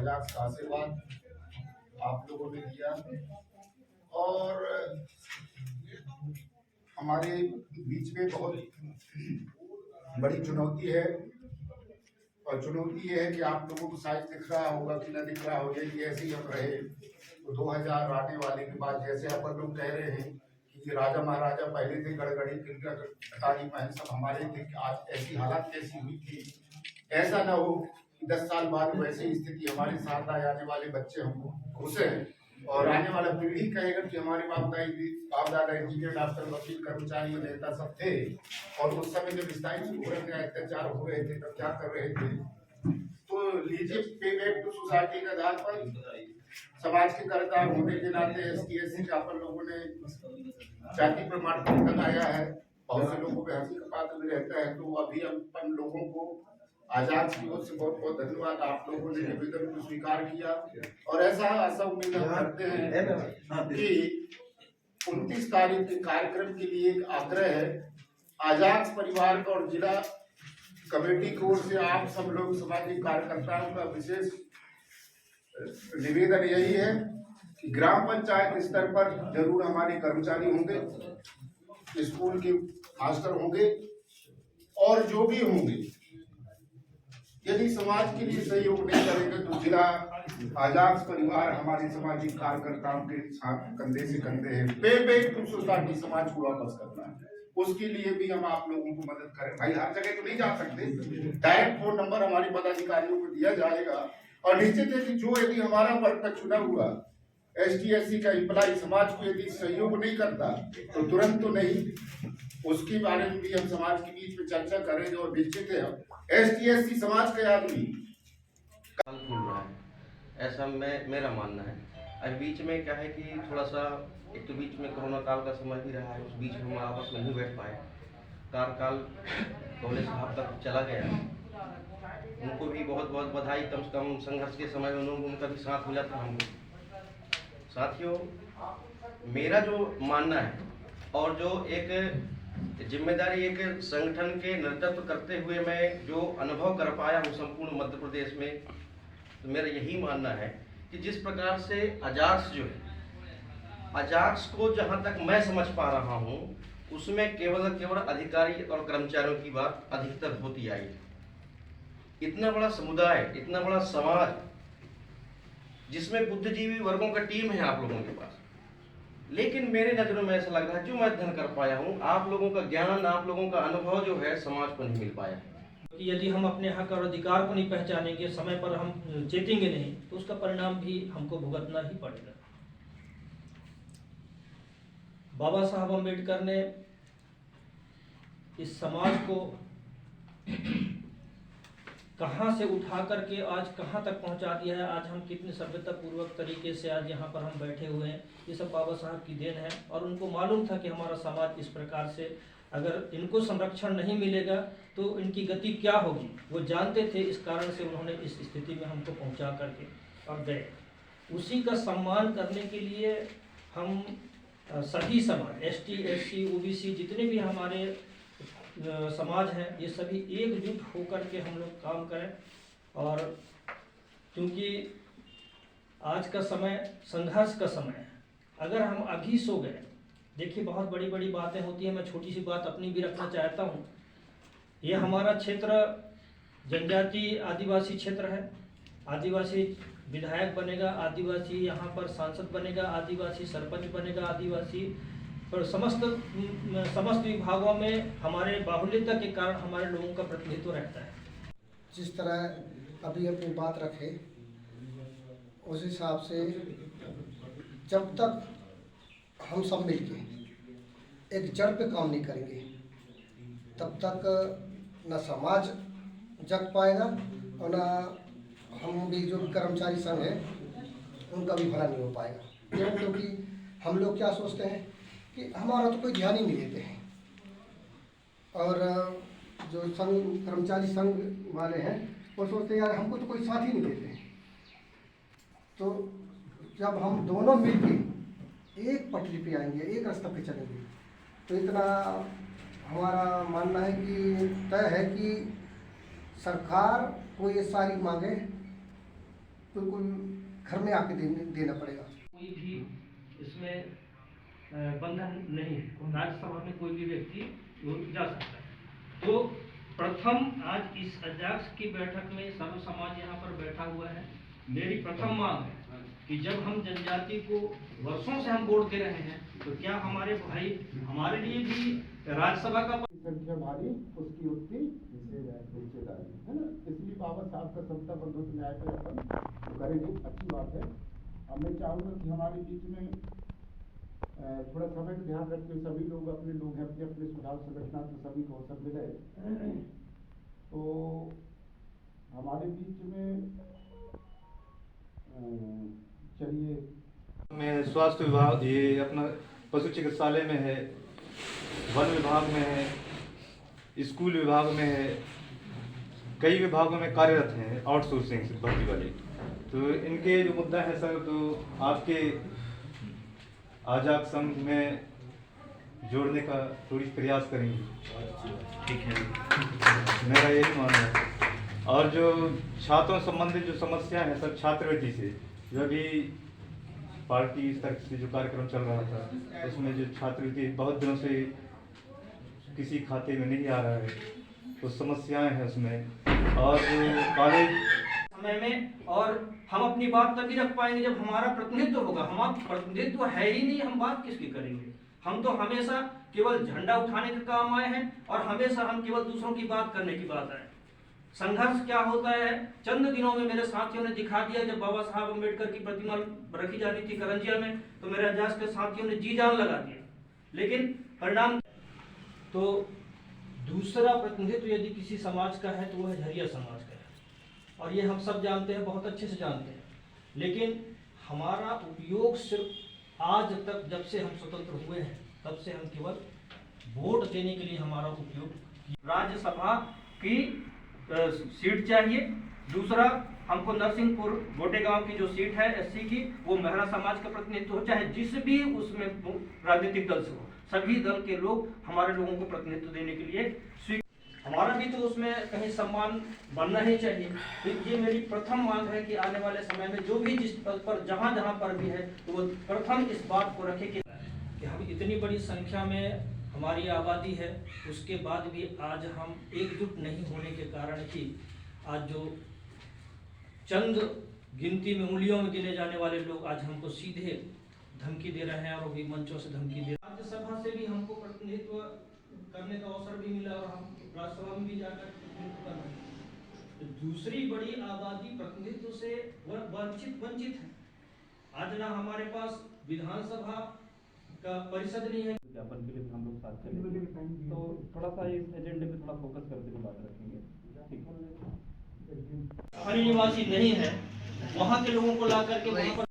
हजार का आशीर्वाद आप लोगों ने दिया और हमारे बीच में बहुत बड़ी चुनौती है। और चुनौती ये है कि आप लोगों को शायद दिख रहा होगा कि न दिख रहा हो, यदि ऐसे ही हम रहे तो 2000 आने वाले के बाद जैसे अपन लोग कह रहे हैं कि ये राजा महाराजा पहले थे, गड़गड़ी किला कटारी महल सब हमारे थे, आज ऐसी हालात कैसी हुई थी। ऐसा ना हो कि 10 साल बाद वैसी स्थिति हमारे साथ आने वाले बच्चे हमको घुसे और आने वाला पीढ़ी कहेगा कि हमारे बाप दादा इंजीनियर, डॉक्टर, वकील, कर्मचारी, नेता सब थे और उस समय जब स्थायी हो रहे थे, अत्याचार हो रहे थे, तब क्या कर रहे थे। तो लीजिए पे बैक टू सोसाइटी के आधार पर समाज के कर्जदार होने के नाते ST/SC का अपन लोगों ने जाति प्रमाण पत्र लगाया है। बहुत से लोगों पे हंसी का पात्र भी रहता है, तो अभी अपन लोगों को आजाद की ओर से बहुत बहुत धन्यवाद। आप लोगों ने निवेदन को स्वीकार किया और ऐसा उम्मीद हम करते हैं कि 29 तारीख के कार्यक्रम के लिए एक आग्रह है आजाद परिवार का और जिला कमेटी की ओर से। आप सब लोग सामाजिक कार्यकर्ताओं का विशेष निवेदन यही है कि ग्राम पंचायत स्तर पर जरूर हमारे कर्मचारी होंगे, स्कूल के मास्टर होंगे और जो भी होंगे, यदि समाज के लिए सहयोग नहीं करेंगे तो जिला आजाद परिवार हमारे सामाजिक कार्यकर्ताओं के साथ कंधे से कंधे हैं। पे बैक टू सोसाइटी समाज को वापस करना है, उसके लिए भी हम आप लोगों को मदद करें। भाई हर जगह तो नहीं जा सकते, डायरेक्ट फोन नंबर हमारे पदाधिकारियों को दिया जाएगा और निश्चित है कि जो यदि हमारा वर्ग का चुना हुआ ST/SC का इम्प्लाई समाज को यदि सहयोग नहीं करता तो तुरंत तो नहीं, उसके बारे में भी हम समाज के बीच में चर्चा करेंगे और निश्चित है ST/SC समाज के आदमी कल खुल रहा है, ऐसा मेरा मानना है। अब बीच में क्या है कि थोड़ा सा एक तो बीच में कोरोना काल का समय भी रहा है, उस बीच में हम आपस में नहीं बैठ पाए। कार्यकाल कॉलेज साहब तक चला गया, उनको भी बहुत बहुत बधाई। कम से कम संघर्ष के समय में उनका भी साथ मिला था हमको। साथियों, मेरा जो मानना है और जो एक जिम्मेदारी एक संगठन के नेतृत्व करते हुए मैं जो अनुभव कर पाया हूँ संपूर्ण मध्य प्रदेश में, तो मेरा यही मानना है कि जिस प्रकार से अजाक्स जो है, अजाक्स को जहाँ तक मैं समझ पा रहा हूँ उसमें केवल अधिकारी और कर्मचारियों की बात अधिकतर होती आई है। इतना बड़ा समुदाय, इतना बड़ा समाज जिसमें बुद्धिजीवी वर्गों का टीम है आप लोगों के पास, लेकिन मेरे नज़रों में ऐसा लग रहा है जो मैं अध्ययन कर पाया हूँ, आप लोगों का ज्ञान, आप लोगों का अनुभव जो है समाज को नहीं मिल पाया है। कि यदि हम अपने हक और अधिकार को नहीं पहचानेंगे, समय पर हम चेतेंगे नहीं, तो उसका परिणाम भी हमको भुगतना ही पड़ेगा। बाबा साहब अम्बेडकर ने इस समाज को कहाँ से उठा करके आज कहाँ तक पहुँचा दिया है। आज हम कितने सभ्यतापूर्वक तरीके से आज यहाँ पर हम बैठे हुए हैं, ये सब बाबा साहब की देन है। और उनको मालूम था कि हमारा समाज इस प्रकार से अगर इनको संरक्षण नहीं मिलेगा तो इनकी गति क्या होगी, वो जानते थे। इस कारण से उन्होंने इस स्थिति में हमको पहुँचा करके और गए। उसी का सम्मान करने के लिए हम सभी समाज ST/SC OBC जितने भी हमारे समाज हैं, ये सभी एकजुट होकर के हम लोग काम करें। और क्योंकि आज का समय संघर्ष का समय है, अगर हम अभी सो गए, देखिए बहुत बड़ी बड़ी बातें होती हैं। मैं छोटी सी बात अपनी भी रखना चाहता हूँ। ये हमारा क्षेत्र जनजाति आदिवासी क्षेत्र है। आदिवासी विधायक बनेगा, आदिवासी यहाँ पर सांसद बनेगा, आदिवासी सरपंच बनेगा, आदिवासी पर समस्त विभागों में हमारे बाहुल्यता के कारण हमारे लोगों का प्रतिनिधित्व रहता है। जिस तरह अभी अपनी बात रखे उस हिसाब से जब तक हम सब मिलके एक जड़ पे काम नहीं करेंगे तब तक न समाज जग पाएगा और न हम भी जो कर्मचारी संघ है उनका भी भला नहीं हो पाएगा। क्यों? क्योंकि हम लोग क्या सोचते हैं कि हमारा तो कोई ध्यान ही नहीं देते हैं, और जो संघ कर्मचारी संघ वाले हैं वो सोचते हैं यार हमको तो कोई साथ ही नहीं देते हैं। तो जब हम दोनों मिलके एक पटरी पे आएंगे, एक रास्ते पे चलेंगे, तो इतना हमारा मानना है कि तय है कि सरकार को ये सारी मांगे बिल्कुल घर में आके देना पड़ेगा। कोई भी इसमें बंधन नहीं है, राज्यसभा में कोई भी व्यक्ति जा सकता है। तो प्रथम आज इस अध्यक्ष की बैठक में सर्व समाज यहाँ पर बैठा हुआ है। मेरी प्रथम मांग है कि जब हम जनजाति को वर्षों से हम वोट दे रहे हैं, तो क्या हमारे भाई हमारे लिए भी राज्यसभा का संख्या भारी उसकी उतनी हिस्सेदारी है ना, इसलिए बाबा साहब का सबका बंधुत्व न्याय पर अपन करेंगे, अच्छी बात है। अब मैं चाहूँगा कि हमारे बीच में थोड़ा समय का ध्यान रखते हुए सभी लोग अपने लोग हैं, अपने अपने सुधार संगठना तो सभी को अवसर मिले। तो हमारे बीच में चलिए में स्वास्थ्य विभाग, ये अपना पशु चिकित्सालय में है, वन विभाग में है, स्कूल विभाग में है, कई विभागों में कार्यरत हैं आउटसोर्सिंग से भर्ती वाले। तो इनके जो मुद्दा है सर, तो आपके आजाद संघ में जोड़ने का थोड़ी प्रयास करेंगे। ठीक है, मेरा यही मानना है। और जो छात्रों संबंधित जो समस्या है सर, छात्रवृत्ति से जो भी पार्टी स्तर से जो कार्यक्रम चल रहा था, उसमें जो छात्रवृत्ति बहुत दिनों से किसी खाते में नहीं आ रहा है, तो समस्याएं हैं उसमें। और कॉलेज समय में, और हम अपनी बात तभी रख पाएंगे जब हमारा प्रतिनिधित्व होगा। हमारा प्रतिनिधित्व है ही नहीं, हम बात किसकी करेंगे? हम तो हमेशा केवल झंडा उठाने के काम आए हैं, और हमेशा हम केवल दूसरों की बात करने की बात आए। संघर्ष क्या होता है, चंद दिनों में मेरे साथियों ने दिखा दिया। जब बाबा साहब अम्बेडकर की प्रतिमा रखी जानी थी करंजिया में, तो मेरे अजाज के साथियों ने जी जान लगा दिया, लेकिन परिणाम। तो दूसरा प्रतिनिधित्व यदि किसी समाज का है तो वह झरिया समाज का है, और ये हम सब जानते हैं, बहुत अच्छे से जानते हैं। लेकिन हमारा उपयोग सिर्फ आज तक, जब से हम स्वतंत्र हुए हैं, तब से हम केवल वोट देने के लिए हमारा उपयोग। राज्यसभा की सीट चाहिए। दूसरा, हमको नरसिंहपुर गोटेगांव की जो सीट है एससी की, वो मेहरा समाज का प्रतिनिधित्व हो, चाहे जिस भी उसमें राजनीतिक दल से हो, सभी दल के लोग हमारे लोगों को प्रतिनिधित्व देने के लिए हमारा भी तो उसमें कहीं सम्मान बनना ही चाहिए। तो ये मेरी प्रथम मांग है कि आने वाले समय में जो भी जिस पद पर जहाँ जहाँ पर भी है, तो वो प्रथम इस बात को रखे कि हम इतनी बड़ी संख्या में हमारी आबादी है, उसके बाद भी आज हम एकजुट नहीं होने के कारण ही आज जो चंद गिनती में उंगलियों में गिने जाने वाले लोग आज हमको सीधे धमकी दे रहे हैं, और वो भी मंचों से धमकी दे रहे हैं। राज्यसभा से भी हमको प्रतिनिधित्व करने का अवसर भी मिला, और हम राज्यसभा में भी जाकर प्रतिनिधित्व कर रहे हैं। तो दूसरी बड़ी आबादी प्रतिनिधित्व से वंचित है। आज ना हमारे पास विधानसभा का परिषद नहीं है। विज्ञापन के लिए हम लोग साथ चलेंगे, तो थोड़ा सा इस एजेंडे पे थोड़ा फोकस करते हुए बात रखेंगे। ठीक है, स्थानीय निवासी नहीं है, वहाँ के लोगों को ला करके वहाँ पर